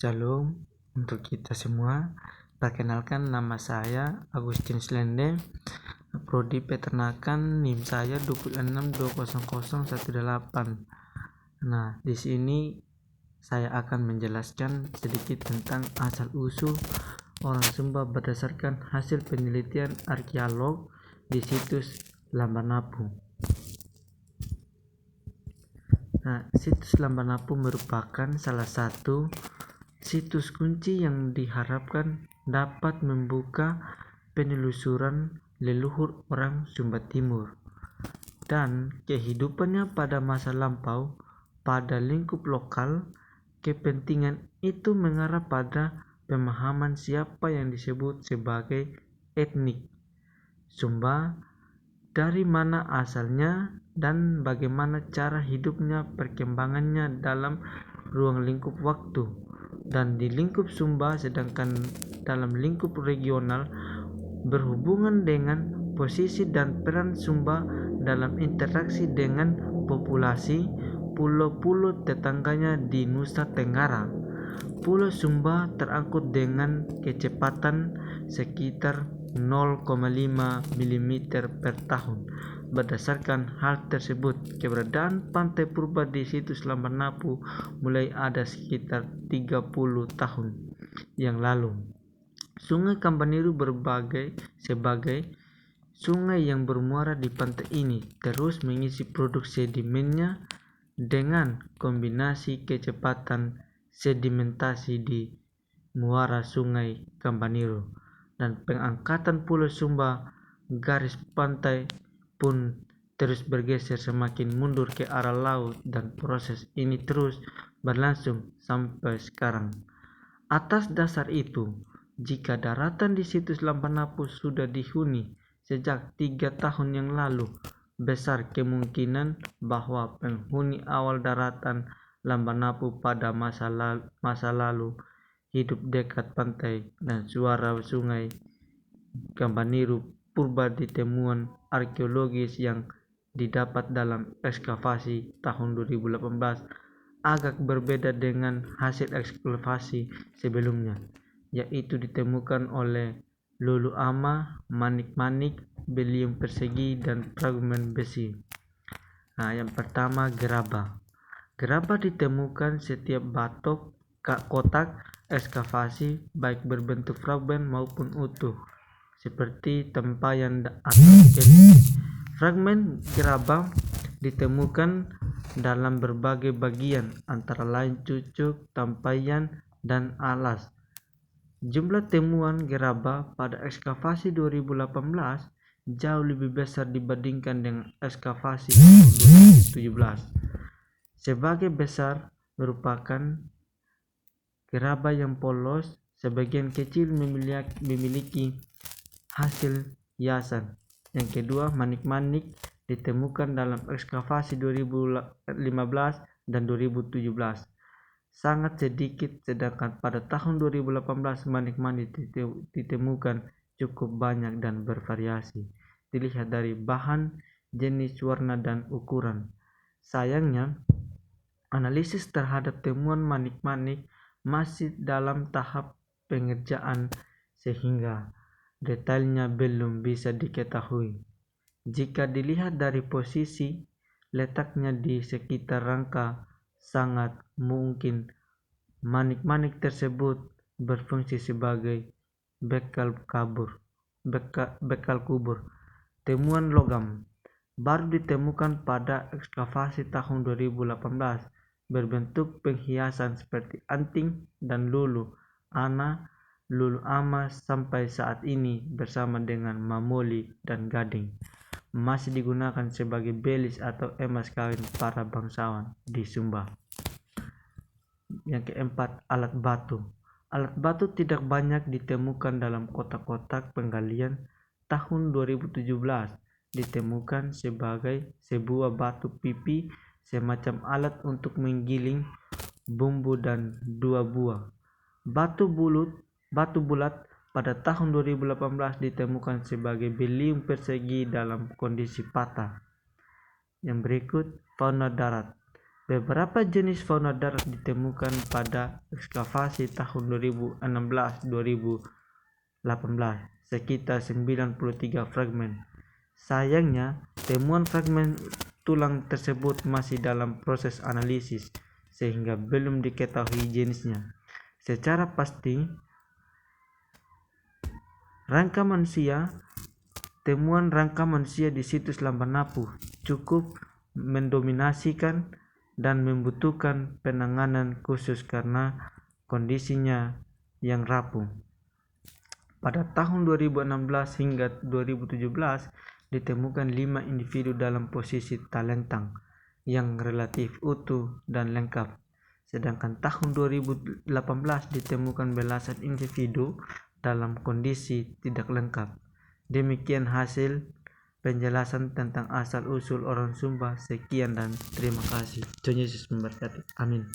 Shalom untuk kita semua. Perkenalkan, nama saya Agustin Slende, Prodi Peternakan, NIM saya 2620018. Nah, di sini saya akan menjelaskan sedikit tentang asal usul orang Sumba berdasarkan hasil penelitian arkeolog di situs Lambanapu. Nah, situs Lambanapu merupakan salah satu situs kunci yang diharapkan dapat membuka penelusuran leluhur orang Sumba Timur dan kehidupannya pada masa lampau. Pada lingkup lokal, kepentingan itu mengarah pada pemahaman siapa yang disebut sebagai etnik Sumba, dari mana asalnya, dan bagaimana cara hidupnya, perkembangannya dalam ruang lingkup waktu dan di lingkup Sumba, sedangkan dalam lingkup regional berhubungan dengan posisi dan peran Sumba dalam interaksi dengan populasi pulau-pulau tetangganya di Nusa Tenggara. Pulau Sumba terangkut dengan kecepatan sekitar 0,5 mm per tahun. Berdasarkan hal tersebut, keberadaan pantai purba di situs Lambanapu mulai ada sekitar 30 tahun yang lalu. Sungai Kampaniru sebagai sungai yang bermuara di pantai ini terus mengisi produk sedimennya dengan kombinasi kecepatan sedimentasi di muara Sungai Kampaniru dan pengangkatan Pulau Sumba. Garis pantai pun terus bergeser semakin mundur ke arah laut dan proses ini terus berlangsung sampai sekarang. Atas dasar itu, jika daratan di situs Lambanapu sudah dihuni sejak 3 tahun yang lalu, besar kemungkinan bahwa penghuni awal daratan Lambanapu pada masa lalu hidup dekat pantai dan suara Sungai Kampaniru purba di temuan arkeologis yang didapat dalam ekskavasi tahun 2018 agak berbeda dengan hasil ekskavasi sebelumnya, yaitu ditemukan oleh lulu ama, manik-manik, beliung persegi, dan fragmen besi. Nah, yang pertama, gerabah. Gerabah ditemukan setiap batok kotak ekskavasi, baik berbentuk fragmen maupun utuh, seperti tempayan atau skelet. Fragmen gerabah ditemukan dalam berbagai bagian, antara lain cucuk, tempayan, dan alas. Jumlah temuan gerabah pada ekskavasi 2018 jauh lebih besar dibandingkan dengan ekskavasi 2017. Sebagai besar merupakan gerabah yang polos, sebagian kecil memiliki hasil hiasan. Yang kedua, manik-manik ditemukan dalam ekskavasi 2015 dan 2017 sangat sedikit, sedangkan pada tahun 2018 manik-manik ditemukan cukup banyak dan bervariasi dilihat dari bahan, jenis, warna, dan ukuran. Sayangnya, analisis terhadap temuan manik-manik masih dalam tahap pengerjaan sehingga detailnya belum bisa diketahui. Jika dilihat dari posisi letaknya di sekitar rangka, sangat mungkin manik-manik tersebut berfungsi sebagai bekal kubur. Temuan logam baru ditemukan pada ekskavasi tahun 2018 berbentuk penghiasan seperti anting dan lulu ama sampai saat ini bersama dengan mamoli dan gading masih digunakan sebagai belis atau emas kawin para bangsawan di Sumba. Yang keempat, alat batu. Alat batu tidak banyak ditemukan dalam kotak-kotak penggalian. Tahun 2017 ditemukan sebagai sebuah batu pipi, semacam alat untuk menggiling bumbu, dan 2 buah batu bulat pada tahun 2018 ditemukan sebagai beliung persegi dalam kondisi patah. Yang berikut, fauna darat. Beberapa jenis fauna darat ditemukan pada ekskavasi tahun 2016-2018, sekitar 93 fragmen. Sayangnya, temuan fragmen tulang tersebut masih dalam proses analisis, sehingga belum diketahui jenisnya secara pasti. Temuan rangka manusia di situs Lambanapu cukup mendominasikan dan membutuhkan penanganan khusus karena kondisinya yang rapuh. Pada tahun 2016 hingga 2017 ditemukan 5 individu dalam posisi talentang yang relatif utuh dan lengkap. Sedangkan tahun 2018 ditemukan belasan individu dalam kondisi tidak lengkap. Demikian hasil penjelasan tentang asal-usul orang Sumba. Sekian dan terima kasih. Tuhan Yesus memberkati. Amin.